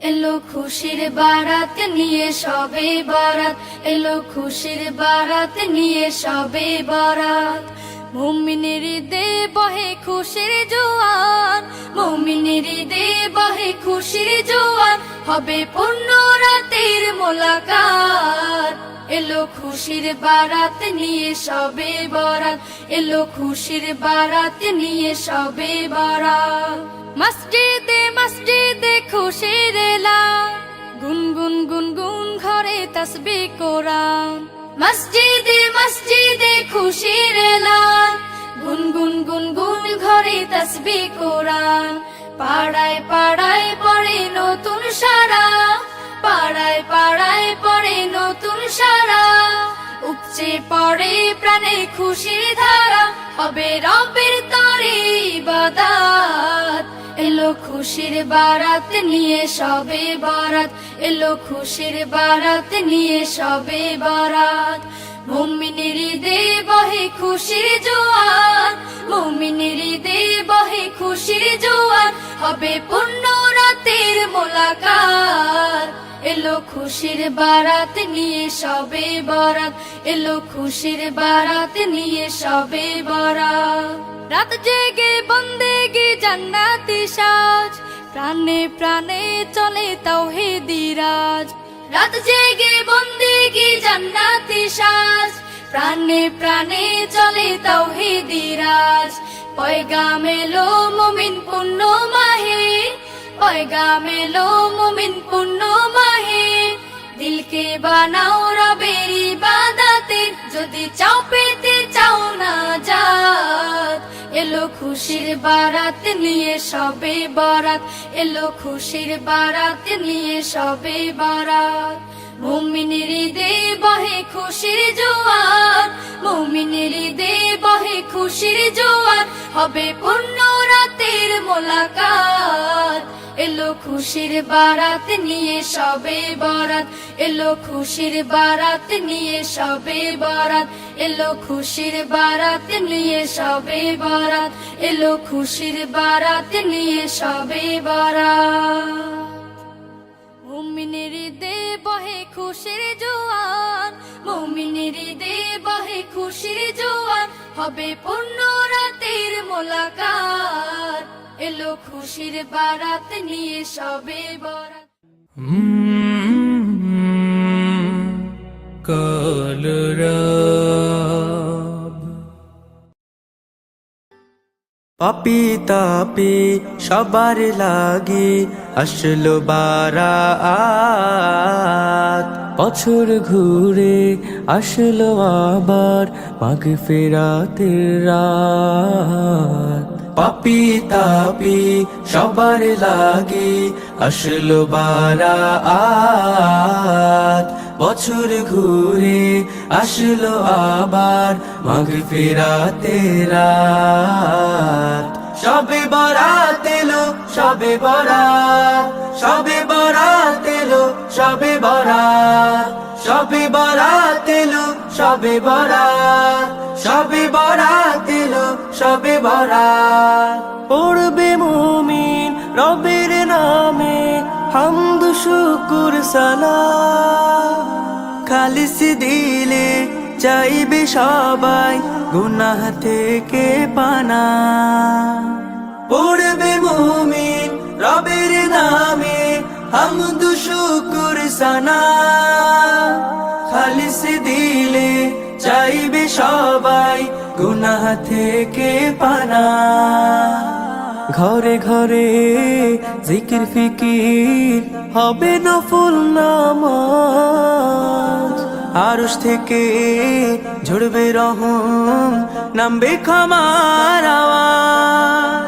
এলো খুশির বারাত নিয়ে সবে বরাত, এলো খুশির বারাত নিয়ে সবে বরাত। মুমিনের হৃদে বহে খুশির জোয়ার, মুমিনের হৃদে বহে খুশির জোয়ার, হবে পূর্ণ রাতের মোলাকাত। এলো খুশির বারাত নিয়ে সবে বরাত, এলো খুশির বারাত নিয়ে সবে বরাত। মসজিদে মসজিদে খুশির এলান, গুনগুন গুনগুন ঘরে তাসবিহ কোরআন। মসজিদে মসজিদে খুশির এলান, গুনগুন গুনগুন ঘরে তাসবিহ কোরআন। পাড়ায় পাড়ায় পড়ে নতুন সারা, পাড়ায় পাড়ায় পড়ে নতুন সারা। উপচে পড়ে প্রাণে খুশির ধারা, হবে রবের তরে ইবাদত। এলো খুশির বারাত নিয়ে সবে বরাত, এলো খুশির বারাত নিয়ে সবে বরাত। মুমিনের হৃদে বহে খুশির জোয়ার, মুমিনের হৃদে বহে খুশির জোয়ার, হবে পূর্ণ রাতের মোলাকাত। এলো খুশির বারাত নিয়ে সবে বরাত, এলো খুশির বারাত নিয়ে সবে বরাত। রাত জেগে বন্দেগি জান্নাতি সাজ, প্রাণে প্রাণে চলে তাওহীদি রাজ। রাত জেগে বন্দেগি জান্নাতি সাজ, প্রাণে প্রাণে চলে তাওহীদি রাজ। পয়গাম এলো মুমিন পূর্ণ মাহে, পয়গাম এলো মুমিন পূর্ণ মাহে। দিলকে বানাও রবের ইবাদতে, যদি চাও পেতে চাও না জাত। এলো খুশির বারাত নিয়ে সবে বরাত, এলো খুশির বারাত নিয়ে সবে বরাত। মুমিনের হৃদে বহে খুশির জোয়ার, মুমিনের হৃদে বহে খুশির জোয়ার, হবে পূর্ণ রাতের মোলাকাত। এলো খুশির বারাত নিয়ে সবে বরাত, এলো খুশির বারাত নিয়ে সবে বরাত, এলো খুশির বারাত নিয়ে সবে বরাত, এলো খুশির বারাত নিয়ে সবে বরাত। মুমিনের হৃদে বহে খুশির জোয়ার, মুমিনের হৃদে বহে খুশির জোয়ার, হবে পূর্ণ রাতের মোলাকাত। এলো খুশির বারাত নিয়ে সবে বরাত। পাপি তাপি সবার লাগি আসলো বারাত। বছর ঘুরে আসলো আবার মাগফিরাতের রাত। পাপি তাপি সবার লাগি আসলো বারাত। বছর ঘুরে আসলো আবার মাগফিরাতের রাত। সবে বরাত এলো সবে বরাত, সবে বরাত এলো সবে বরাত, সবে বরাত এলো সবে বরাত, সবে বরাত এলো সবে বরাত। পড়বে মুমিন রবের নামে হামদ শুকুর সালাত। খালিস দিলে চাইবে সবাই গুনাহ থেকে পানা। পড়বে মুমিন রবের নামে হামদ শুকুর সানা। খালিস দিলে চাইবে সবাই গুনাহ থেকে পানা। ঘরে ঘরে জিকির ফিকির হবে নফল নামাজ। আরশ থেকে ঝরবে রহম নামবে ক্ষমার আওয়াজ।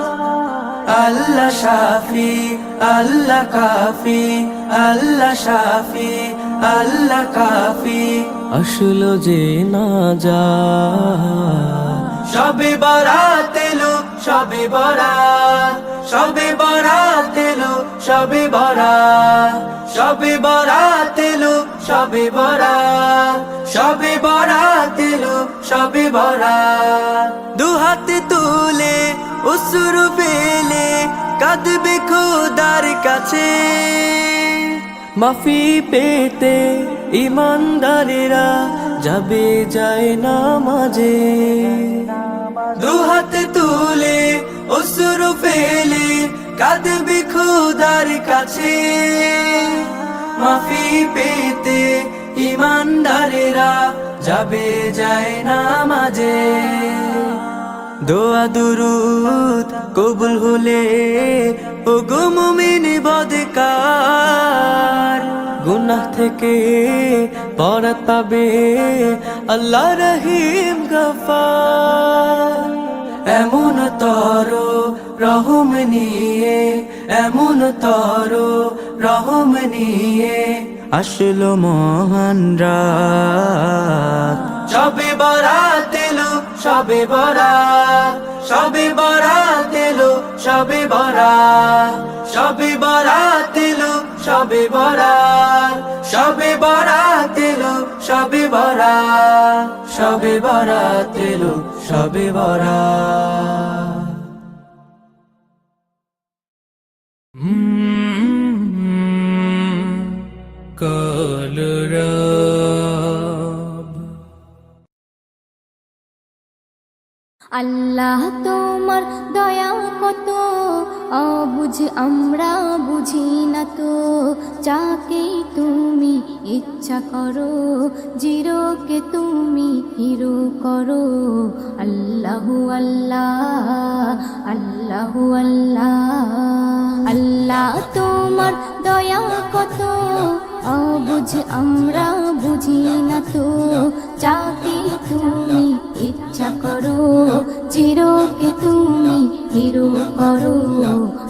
আল্লাহ শাফি আল্লাহ কাফি, আল্লাহ শাফি আল্লাহ কাফি, আসলো যে নাজাত। সবে বরাত এলো সবে বরাত, সবে বরাত এলো সবে বরাত, সবে বরাত এলো সবে বরাত, সবে বরাত এলো সবে বরাত। দুহাতে তুলে অশ্রু ফেলে কাঁদবে খোদার কাছে। মাফি পেতে ইমানদারেরা যাবে যায় নামাজে। দুহাত তুলে অশ্রু ফেলে কাঁদবে খোদার কাছে, মাফি পেতে ইমানদারেরা যাবে যায় নামাজে। দোয়া দুরুদ কবুল হলে ও গো মুমিন বদকার, গুনাহ থেকে পরাত পাবে আল্লাহ রহিম গফার। এমন তর রহম নিয়ে, এমন তর রহম নিয়ে আসলো মহান রাত। সবে বরাত এলো, সবে বরাত, সবে বরাত এলো, সবে বরাত, সবে বরাত এলো, সবে বরাত, সবে বরাত এলো, সবে বরাত, সবে বরাত এলো, সবে বরাত। আল্লাহ তোমার দয়া কত অবুঝ আমরা বুঝি না তো, যাকে তুমি ইচ্ছা করো জিরোকে তুমি হিরো করো। আল্লাহু আল্লাহ, আল্লাহু আল্লাহ। আল্লাহ তোমার দয়া কত অবুঝ আমরা বুঝি না তো, যাকে তুমি ইচ্ছা করো চিরকে তুমি হিরো করো।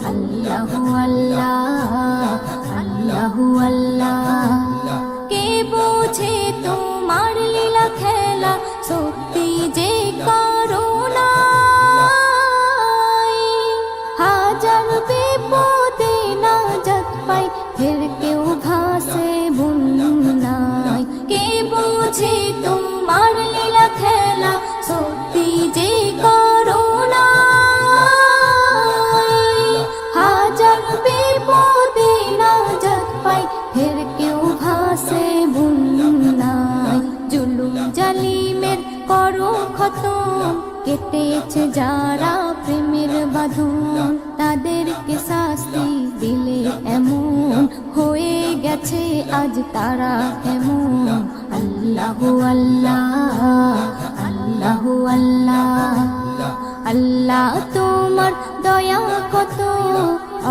আল্লাহু আল্লাহ, আল্লাহু আল্লাহ। কে বোঝে তোমার লীলা খেলা, সত্যি যে করুণা। হাজার বিপদে নাজাত পাই, ফের কেউ ভাসে বন্যায়। কে বোঝে তোমার লীলা খেলা, সত্যি যে করুণা। হাজার বিপদে নাজাত পাই, ফের কেউ ভাসে বন্যায়। জুলুম জালিমের করো খতম, কেটেছে যারা প্রেমের বাঁধন, তাদেরকে শাস্তি দিলে এমন হয়ে গেছে আজ তারা কেমন। আল্লাহু আল্লাহ, আল্লাহু আল্লাহ। আল্লাহ তোমার দয়া কত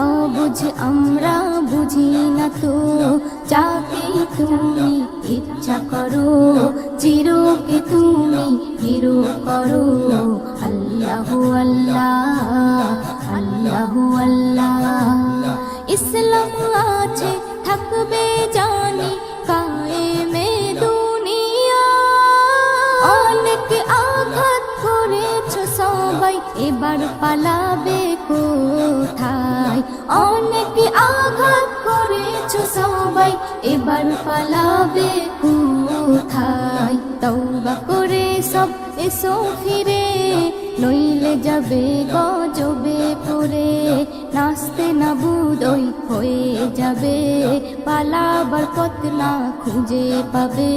অবুঝ আমরা বুঝি না তো, যাকে তুমি ইচ্ছা করো চিরকে তুমি হিরো করো। আল্লাহু আল্লাহ, আল্লাহু আল্লাহ। ইসলাম আছে থাকবে জানি কায়েমে দুনিয়া, অনেক আঘাত করেছো সবাই এবার পালাবে কোথায়। অনেক আঘাত করেছো সবাই এবার পালাবে কোথায়। তওবা করে সব এসো ফিরে, নইলে যাবে গজবে পড়ে। নাচতে না বুদই হয়ে যাবে, পালাবার পথ না খুঁজে পাবে।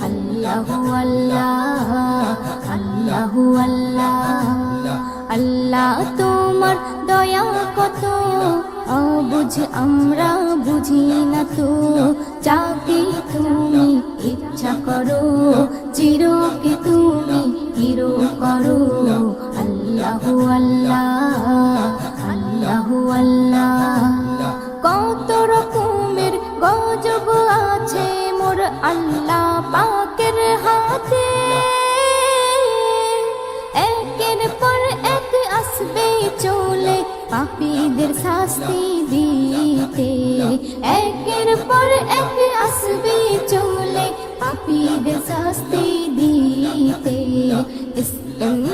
আল্লাহু আল্লাহ, আল্লাহু আল্লাহ। আল্লাহ তোমার দয়া কত অবুঝ আমরা বুঝি না তো, যাকে তুমি ইচ্ছা করো চিরকে তুমি হিরো করো। আল্লাহু আল্লাহ, আল্লাহু আল্লাহ। কত রকমের গজব আছে মোর আল্লাহ পাকের হাতে, একের পর এক আসবে চলে পাপীদের শাস্তি দিতে। একের পর এক আসবে চলে পাপীদের শাস্তি দিতে।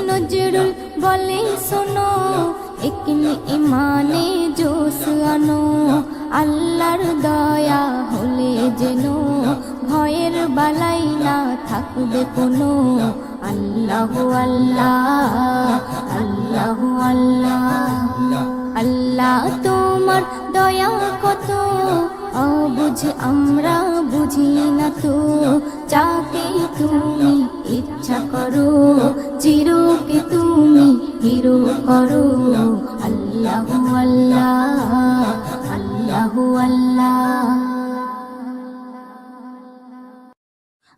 নজরুল বলে শোনো, একনি ইমানে জোশ আনো। আল্লাহর দয়া হলে যেন ভয়ের বালাই না থাকবে কোনো। আল্লাহু আল্লাহ, আল্লাহু আল্লাহ। আল্লাহ তোমার দয়া কত অবুঝ বোঝ আমরা বুঝি না তো, যাকে তুমি ইচ্ছা করো চিরকে তুমি হিরো করো। আল্লাহু আল্লাহ, আল্লাহু আল্লাহ।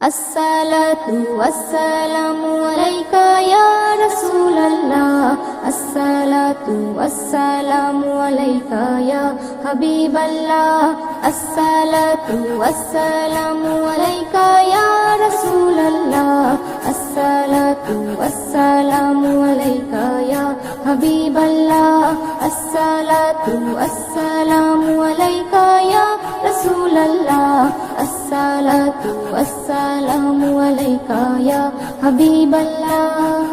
আসসালাতু ওয়াসসালামু আলাইকা ইয়া রাসূলাল্লাহ, আসসালাতু ওয়াসসালামু আলাইকা ইয়া হাবিবাল্লাহ, আসসালাতু ওয়াসসালামু আলাইকা ইয়া রাসূলাল্লাহ, আসসালাতু ওয়াসসালামু আলাইকা ইয়া হাবিবাল্লাহ, আসসালাতু ওয়াসসালামু আলাইকা ইয়া রাসূলাল্লাহ, আসসালাতু ওয়াসসালামু আলাইকা ইয়া হাবিবাল্লাহ।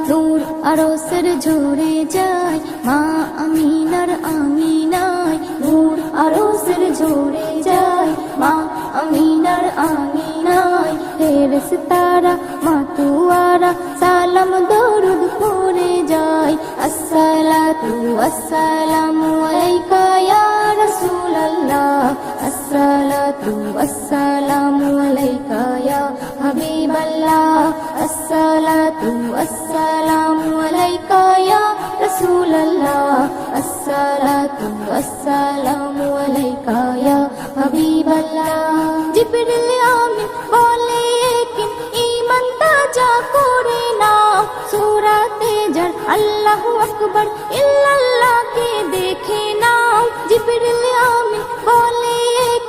নূর আরশের ঝরে যায় মা আমিনার আমিনায়, নূর আরশের ঝরে যায় মা আমিনার আমিনায়। ফেরেশতারা মাতুয়ারা সালাম দরুদ পড়ে যায়। আসসালাতু ওয়াসসালামু আলাইকা ইয়া রাসূলাল্লাহ, আসসালাতু ওয়াসসালামু আলাইকা ইয়া হাবিবাল্লাহ, আসসালাতু ওয়াসসালামু আলাইকা ইয়া রাসূলাল্লাহ, আসসালাতু ওয়াসসালামু আলাইকা ইয়া হাবিবাল্লাহ। জিবরিল আমিন বলে কি ঈমান তাজা করে নাও, সূরাতে যার আল্লাহু আকবার ইল্লাল্লাহকে দেখে নাও। জিবরিল আমিন বলে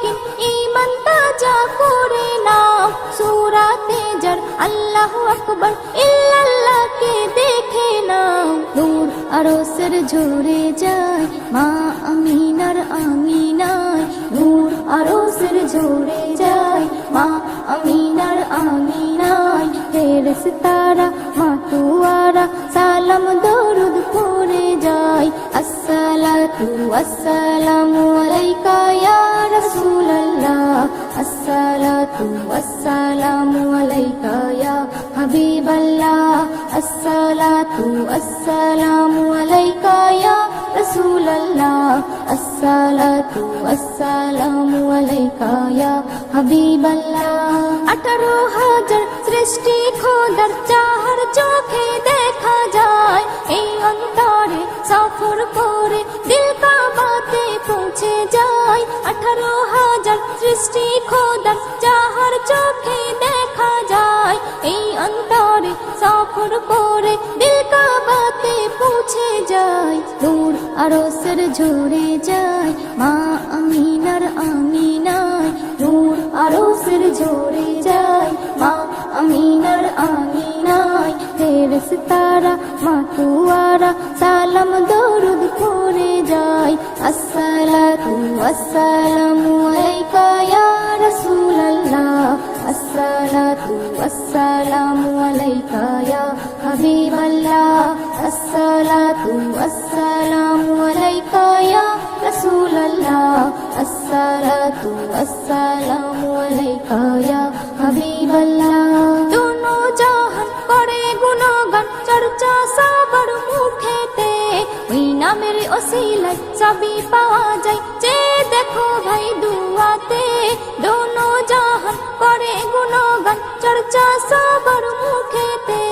কি ঈমান তাজা করে নাও, সূরাতে যার আল্লাহু আকবার ইল্লাল্লাহকে দেখে নাও। নূর আরশের ঝরে যায় মা আমিনার আমিনায়, নূর আরশের ঝরে যায় মা আমিনার আমিনায়। ফেরেশতারা মাতুয়ারা সালাম দরুদ পড়ে যায়। আসসালাতু ওয়াসসালামু আলাইকা ইয়া রাসূলাল্লাহ, আসসালাতু ওয়াসসালামু আলাইকা ইয়া হাবিবাল্লাহ, আসসালাতু ওয়াসসালামু আলাইকা ইয়া রাসূলাল্লাহ, আসসালাতু ওয়াসসালামু আলাইকা ইয়া হাবিবাল্লাহ। 18,000 সৃষ্টি খোদার চাহার চোখে দেখা যায়, এই অন্তরে সফর করে দিল কাবাতে পৌঁছে যায়। 18,000 সৃষ্টি খোদার চাহার চোখে দেখা যায়, এই অন্তরে সফর করে দিল কাবাতে পৌঁছে যায়। নূর আরশের ঝরে যায় মা আমিনার আমিনায়, নূর আরশের ঝরে যায় মা আমিনার আমিনায়। ফেরেশতারা মাতুয়ারা সালাম দরুদ পড়ে যায়। আসসালাতু ওয়াসসালামু আলাইকা ইয়া রাসূলাল্লাহ, আসসালাতু ওয়াসসালামু আলাইকা ইয়া হাবিবাল্লাহ, আসসালাতু ওয়াসসালামু আলাইকা ইয়া রাসূলাল্লাহ, আসসালাতু ওয়াসসালামু আলাইকা ইয়া হাবিবাল্লাহ। দোনো জাহান করে গুণগান চর্চা সবার মুখেতে, ওই নামের ওসিলায় সবই পাওয়া যায় যে দেখো ভাই দুয়াতে। দোনো জাহান করে গুণগান চর্চা সবার মুখেতে,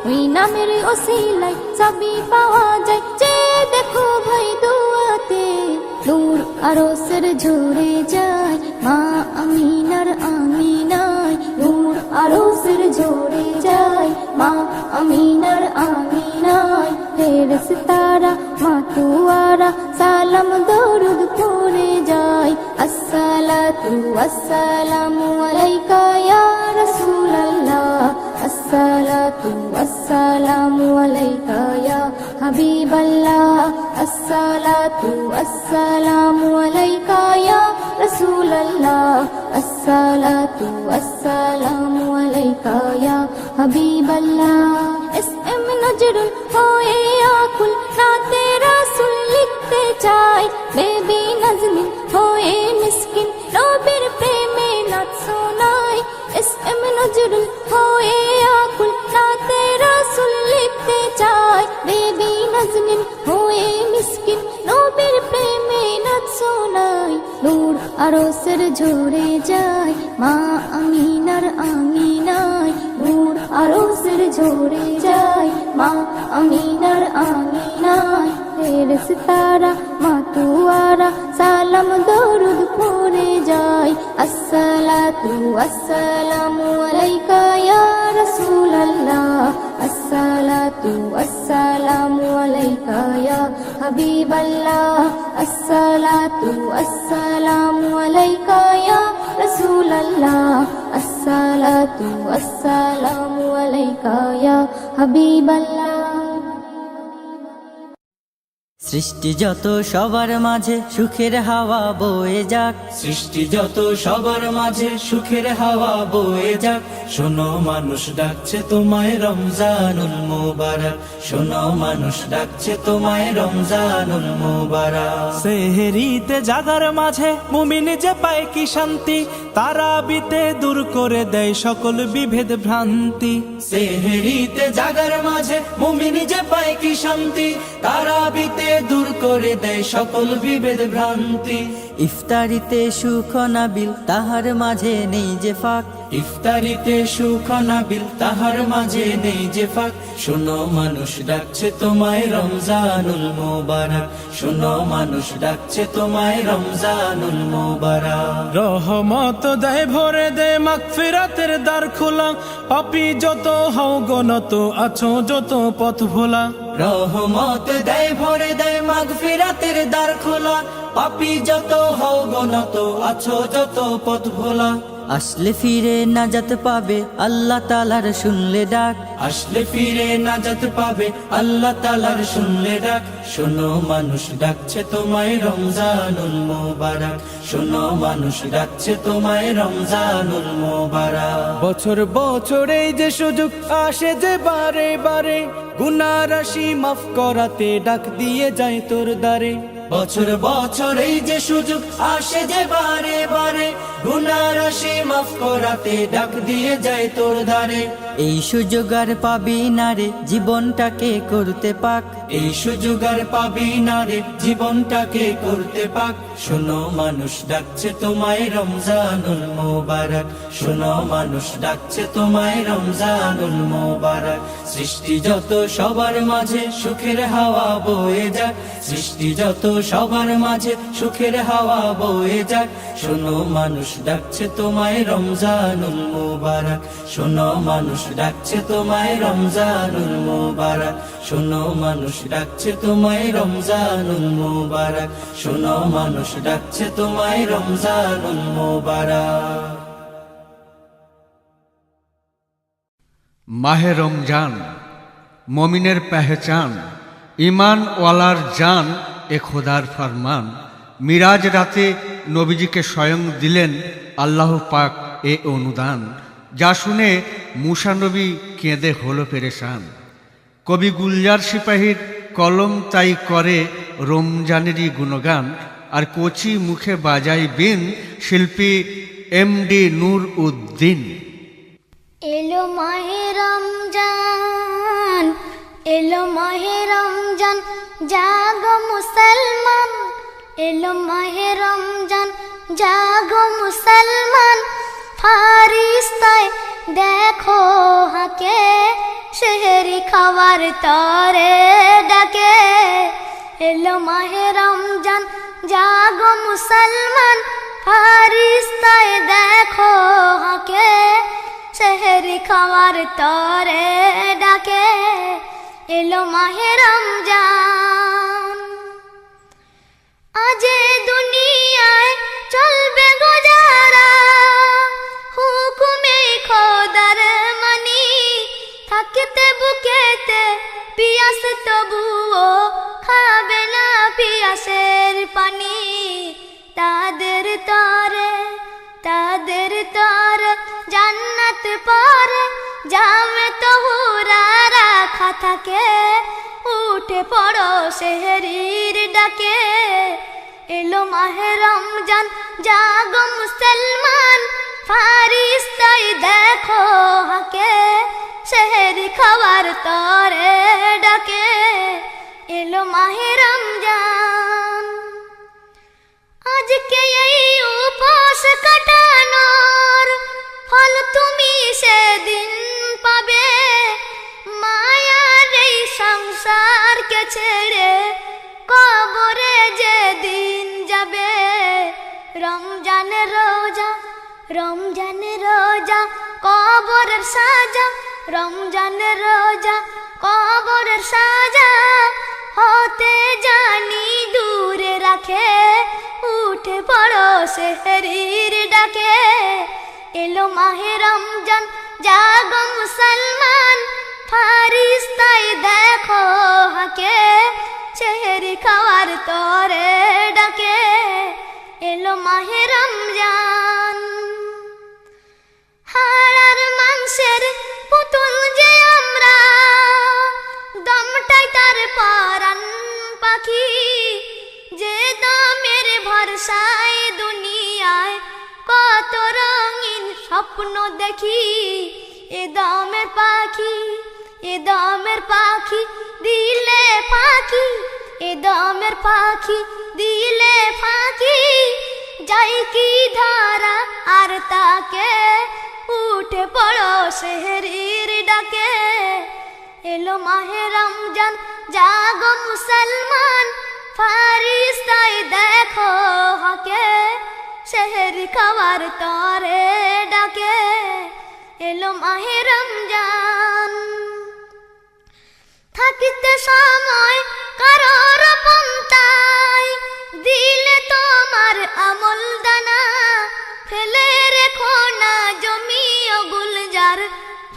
ওই নামের ওসিলায় সবই পাওয়া যায় যে দেখো ভাই দুয়াতে। নূর আরশের ঝরে যায় মা আমিনার আমিনায়, নূর আরশের ঝরে যায় মা আমিনার আমিনায়। ফেরেশতারা মাতুয়ারা সালাম দরুদ পড়ে যায়। আসসালাতু ওয়াসসালামু আলাইকা ইয়া রাসূলাল্লাহ, আসসালাতু ওয়াসসালামু আলাইকা ইয়া হাবিবাল্লাহ, আসসালাতু ওয়াসসালামু আলাইকা ইয়া রাসূলাল্লাহ, আসসালাতু ওয়াসসালামু আলাইকা ইয়া হাবিবাল্লাহ। এসএম নজরুল হয়ে আকুল নাতে রাসূল লিখতে চাই, বেবি নাজনীন হয়ে মিসকিন নবীর প্রেমে নাচ শোনাই। এসএম নজরুল হয়ে আকুল নাতে রাসূল লিখতে চাই, বেবি নাজনীন হয়ে মিসকিন নবীর প্রেমে নাচ শোনাই। নূর আরশের ঝরে যায় মা আমিনার আঙিনায়, নূর আরশের ঝরে যায় মা আমিনার আঙিনায়। ফেরেশতারা মাতুয়ারা সালাম দরুদ পড়ে যায়, আসসালাতু আসসালামু আলাইকা ইয়া রাসূলুল্লাহ, আসসালাতু আসসালামু আলাইকা ইয়া হাবিবাল্লাহ, আসসালাতু আসসালামু আলাইকা ইয়া রাসূলুল্লাহ, আসসালাতু আসসালামু আলাইকা ইয়া হাবিবাল্লাহ। সৃষ্টি যত সবার মাঝে সুখের হাওয়া বয়ে যাক, সৃষ্টি যত সবার মাঝে সুখের হাওয়া বয়ে যাক। শোনো মানুষ ডাকছে তোমায় রমজানুল মুবারক, শোনো মানুষ ডাকছে তোমায় রমজানুল মুবারক। সেহরিতে জাগার মাঝে মুমিন যে পায় কি শান্তি, তারাবিতে দূর করে দেয় সকল বিভেদ ভ্রান্তি। সেহরিতে জাগার মাঝে মুমিন যে পায় কি শান্তি, তারাবিতে দূর করে দেয় সকল বিভেদ ভ্রান্তি। ইফতারিতে সুখ নাবিল তাহার মাঝে নেই যে ফাঁক, ইফতারিতে সুখ নাবিল তাহার মাঝে নেই যে ফাঁক। শোনো মানুষ ডাকছে তোমায় রমজানুল মুবারক, শোনো মানুষ ডাকছে তোমায় রমজানুল মুবারক। রহমত দেয় ভরে দেয় মাগফিরাতের দ্বার খোলা, পাপী যত হও গনত আছো যত পথ ভোলা। রহমত দেয় ভরে দেয় মাগফিরাতের দ্বার খোলা, পাপী যত হও গনত আছো যত পথ ভোলা। আসলে ফিরে নাজাত পাবে আল্লাহ তাআলার শুনলে ডাক, আসলে ফিরে নাজাত পাবে আল্লাহ তাআলার শুনলে ডাক। শোনো মানুষ ডাকছে তোমায় রমজানুল মুবারক, শোনো মানুষ ডাকছে তোমায় রমজানুল মুবারক। বছর বছর এই যে সুযোগ আসে যে বারে বারে, গুনাহ রাশি মাফ করাতে ডাক দিয়ে যায় তোর দ্বারে। বছর বছর এই যে সুযোগ আসে যে বারে বারে, গুনাহ রাশি মাফ করাতে ডাক দিয়ে যায় তোর ধারে। এই সুযোগ আর পাবি না রে জীবনটাকে করতে পাক, এই সুযোগ আর পাবি না রে জীবনটাকে করতে পাক। শোনো মানুষ ডাকছে তোমায় রমজানুল মুবারক, শোনো মানুষ ডাকছে তোমায় রমজানুল মুবারক। সৃষ্টি যত সবার মাঝে সুখের হাওয়া বয়ে যাক, সৃষ্টি যত সবার মাঝে সুখের হাওয়া বয়ে যাক। শোনো মানুষ ডাকছে তোমায় রমজানুল মুবারক, শোনো মানুষ ডাকছে তোমায় রমজানুল মুবারক, শোনো মানুষ ডাকছে তোমায় রমজানুল মুবারক, শোনো মানুষ ডাকছে তোমায় রমজানুল মুবারক। মাহে রমজান মমিনের পেহচান, ইমান ওয়ালার জান এ খোদার ফরমান। মিরাজ রাতে নবীজিকে স্বয়ং দিলেন আল্লাহ পাক এ অনুদান, যা শুনে মুসা নবী কেঁদে হলো পেরেশান। কবি গুলজার সিপাহীর কলম তাই করে রমজানেরই গুণগান, আর কচি মুখে বাজাই বিন শিল্পী এমডি নূর উদ্দিন। এলো মাহে রমজান, এলো মাহে রমজান, জাগো মুসলমান, এলো মাহে রমজান, জাগো মুসলমান। ফারিস্তায় দেখো হাকে, সেহরি খাওয়ার তরে ডাকে। এলো মাহে রমজান, জাগো মুসলমান, ফারিস্তায় দেখো হাকে, সেহরি খাওয়ার তরে ডাকে। এলো মাহে রমজান, আজে দুনিয়ায় চলবে গুজারা, হুকুমে খোদার মানি। থাকতে বুকেতে পিয়াস তবুও খাবে না পিয়াসের পানি। তাদের তরে জান্নাত পারে জামে তহুরা রাখা থাকে। উঠে পড়ো সেহরির ডাকে। এলো মাহে রমজান, জাগো মুসলমান, ফারিস্তায় দেখো হাকে, সেহরি খাওয়ার তরে ডাকে। এলো মাহে রমজান, আজকে এই উপোস কাটানোর ফল তুমি সেদিন পাবে। মায়ার এই সংসারকে ছেড়ে কবরে যেদিন যাবে। রমজানের রোজা, রমজানের রোজা কবরের সাজা, রমজানের রোজা কবরের সাজা হতে জানি দূরে রাখে। উঠে পড়ো সেহরির ডাকে, এলো মাহে রমজান জাগো মুসলমান। ফারিস্তাই দেখো হাকে, সেহরি খাওয়ার তরে ডাকে। এলো মাহে রমজান। হাড়ার মাংসের পুতুল যে আমরা, দমটাই তার পরাণ পাখি। যে দমের ভরসায় দুনিয়ায় কত রঙিন স্বপ্ন দেখি। এ দমের পাখি, এ দমের পাখি দিলে পাখি, এ দমের পাখি দিলে ফাঁকি। যাই কি ধারা আর তাকে, উঠে পড়ো সেহরির ডাকে। এলো মাহে রমজান জাগো মুসলমান। ফারিস্তাই দেখো হাকে, সেহরি খাওয়ার তরে ডাকে। এলো মাহে রমজান। থাকিতে সময় কারোর পন্থায়, দিলে তোমার আমল দানা। ফেলে রেখো না জমিও গুলজার,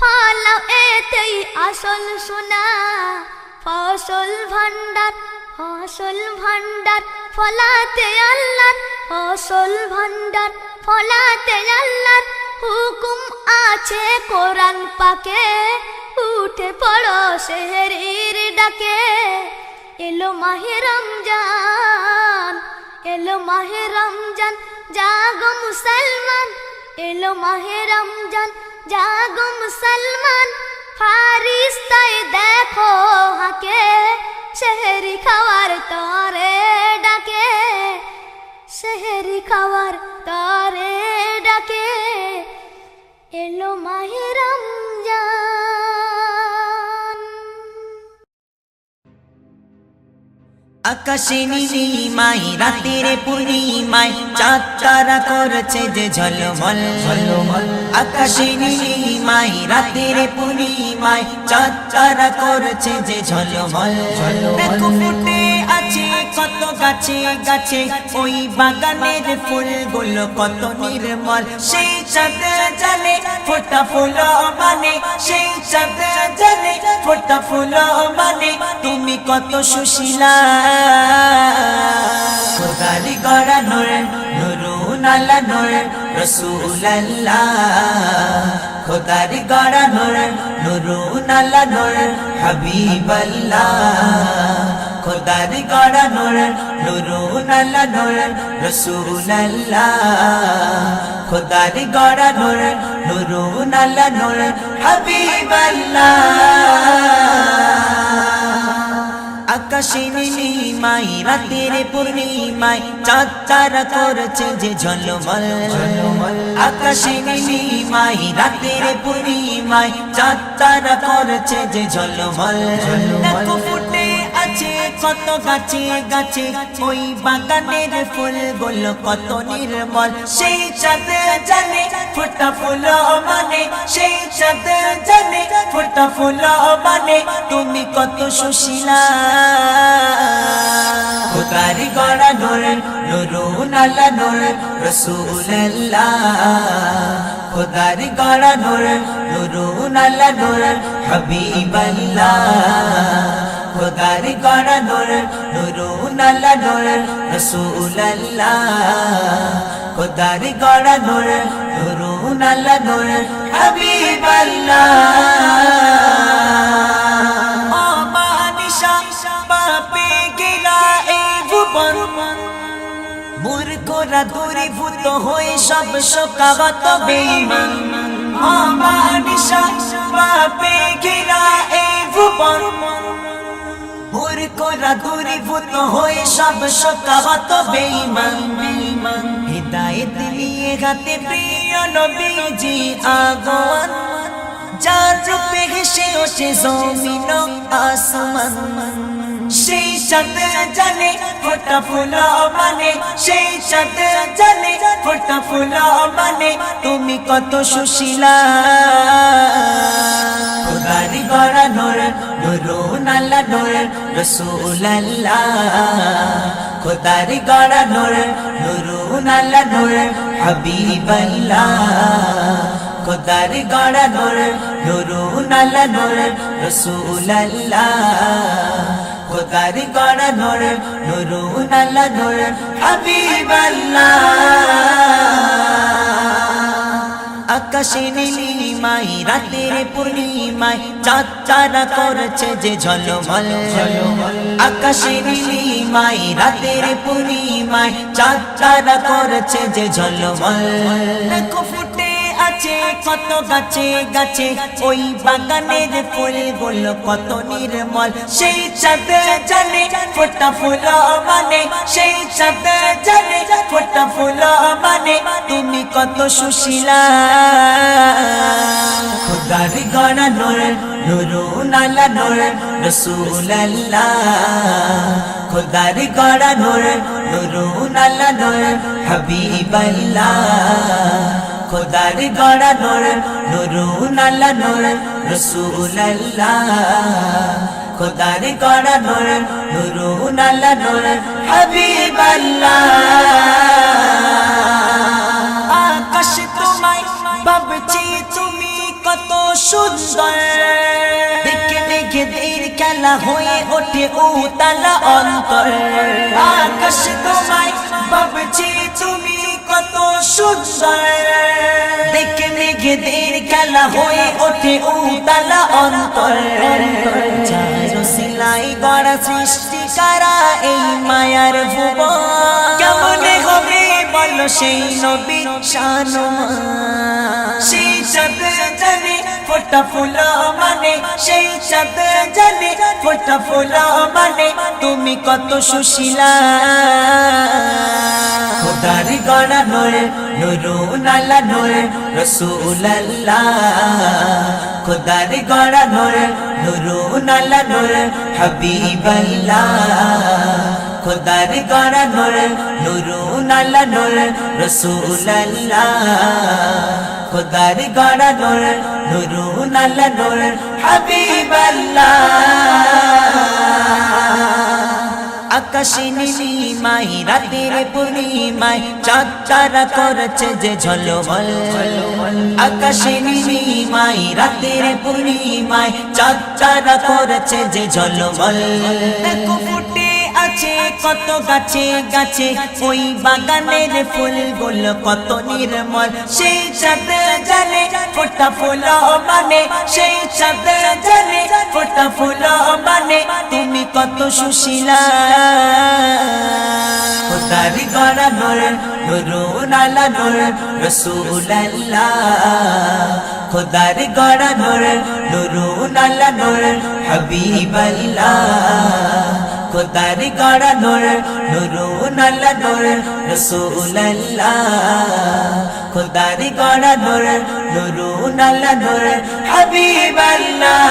ফলাও এতেই আসল সোনা। ফসল ভান্ডার, ফসল ভান্ডার ফলাতে আল্লাহর, ফসল ভান্ডার ফলাতে আল্লাহর হুকুম আছে কোরআন পাকে। উঠে পড়ো সেহরির ডাকে। এলো মাহে রমজান, এলো মাহে রমজান জাগো মুসলমান। এলো মাহে রমজান জাগো মুসলমান। ফারিস্তাই দেখো হাকে, সেহরি খাওয়ার তরে ডাকে। সেহরি খাওয়ার তরে ডাকে। এলো মাহে রমজান। আকাশে নীলিমায় রাতের পূর্ণিমায় চাঁদ তারা করছে যে ঝলমল ঝলমল। আকাশে নীলিমায় রাতের পূর্ণিমায় চাঁদ তারা করছে যে ঝলমল ঝলমল। দেখো ফুটে আছে কত গাছে গাছে, ওই বাগানের ফুলগুলো কত নির্মল। সেই চাঁদ জানে ফোটা ফুল মানে, সেই চাঁদ জানে ফোটা ফুল মানে। তুমি কত সুশীলা, খোদার গড়া নূর, নূরুন আলা নূর রাসূলুল্লাহ। খোদার গড়া নূর, নূরুন আলা নূর হাবিবাল্লাহ। খোদার গড়া নূর, নূরুন আলা নূর রাসূলুল্লাহ। খোদার গড়া নূর, নূরুন আলা নূর হাবিবাল্লাহ। আকাশে নীলিমায় রাতের পূর্ণিমায় চাঁদ তারা করছে যে ঝলমল ঝলমল। আকাশে নীলিমায় রাতের পূর্ণিমায় চাঁদ তারা করছে যে ঝলমল ঝলমল। দেখো ফুটে আছে কত গাছে গাছে, ওই বাগানের ফুলগুলো কত নির্মল। সেই চাঁদ জানে ফোটা ফুল মানে, সেই চাঁদ জানে ফোটা ফুল মানে। তুমি কত সুশীলা, খোদার গড়া নূর, নূরুন আলা নূর রাসূলুল্লাহ। খোদার গড়া নূর, নূরুন আলা নূর হাবিবাল্লাহ। খোদার গড়া নূর, নূরুন আলা নূর রাসূলুল্লাহ। খোদার গড়া নূর, নূরুন আলা নূর হাবিবাল্লাহ। মূর্খরা দূরীভূত হয়ে সব শোকাগত বেঈমান। অমানিসা পাপে ঘেরা এই ভুবন। মূর্খরা দূরীভূত হয়ে সব শোকাগত বেঈমান। হিদায়েত নিয়ে গাতে প্রিয় নবীজি আগমন যার রূপে হেসে ওঠে জমিন আসমান সেই চাঁদ জানে ফোটা ফুল মানে সেই চাঁদ জানে ফোটা ফুল মানে তুমি কত সুশীলা খোদার গড়া নূর নূরুন আল্লাহ নূর রাসূলুল্লাহ খোদার গড়া নূর নূরুন আল্লাহ নূর হাবিবাল্লাহ খোদার গড়া নূর নূরুন আল্লাহ নূর রাসূলুল্লাহ খোদার গড়া নূর নূরুন আল্লাহ নূর হাবিবাল্লাহ আকাশে নীলিমাই রাতের পূর্ণিমায় চাঁদ তারা করছে যে ঝলমল আকাশে নীলিমাই রাতের পূর্ণিমায় চাঁদ তারা করছে যে ঝলমল দেখো ফুটে আছে কত গাছে গাছে ওই বাগানের ফুলগুলো কত নির্মল সেই চাঁদ জানে ফোটা ফুল মানে সেই চাঁদ জানে ফোটা ফুল মানে তুমি কত সুশীলা খোদার গড়া নূর নূরুন আল্লাহ নূর রাসূলুল্লাহ খোদার গড়া নূর নূরুন আল্লাহ নূর হাবিবাল্লাহ খোদার গড়া নূর নূরুন আল্লাহ নূর রাসূলুল্লাহ খোদার গড়া নূর নূরুন আল্লাহ নূর হাবিবাল্লাহ আকাশ তোমায় ভাবছি তুমি কত সুন্দর দেখে দেখে দের খেলা হয়ে ওঠে উতালা অন্তর আকাশ তোমায় ভাবছি তুমি কত সুন্দর দেখে দেখে দের খেলা হয়ে ওঠে উতালা অন্তর সিলাই গড়া সৃষ্টি করা এই মায়ার ভুবন কেমনে হবে বলো সেই নবী শানুমান সেই চাঁদ জানে ফোটা ফুল মানে সেই চাঁদ জানে ফোটা ফুল মানে তুমি কত সুশীলা খোদার গড়া নূর নূরুন আল্লাহ নূর রাসূলুল্লাহ খোদার গড়া নূর নূরুন আল্লাহ নূর হাবিবাল্লাহ খোদার গড়া নূর নূরুন আল্লাহ নূর রাসূলুল্লাহ খোদার গড়া নূর নূরুন আল্লাহ নূর হাবিবাল্লাহ আকাশে নীলিমাই রাতের পূর্ণিমায় চাঁদ তারা করছে যে ঝলমল আকাশে নীলিমাই রাতের পূর্ণিমায় চাঁদ তারা করছে যে ঝলমল দেখো ফুটে আছে কত গাছে গাছে ওই বাগানের ফুলগুলো কত নির্মল সেই চাঁদ জানে ফোটা ফুল মানে সেই চাঁদ জানে ফোটা ফুল মানে তুমি কত সুশীলা খোদার গড়া নূর নূরুন আল্লাহ নূর রাসূলুল্লাহ খোদার গড়া নূর নূরুন আল্লাহ নূর হাবিবাল্লাহ খোদার গড়া নূর নূরুন আল্লাহ নূর রাসূলুল্লাহ খোদার গড়া নূর নূরুন আল্লাহ নূর হাবিবাল্লাহ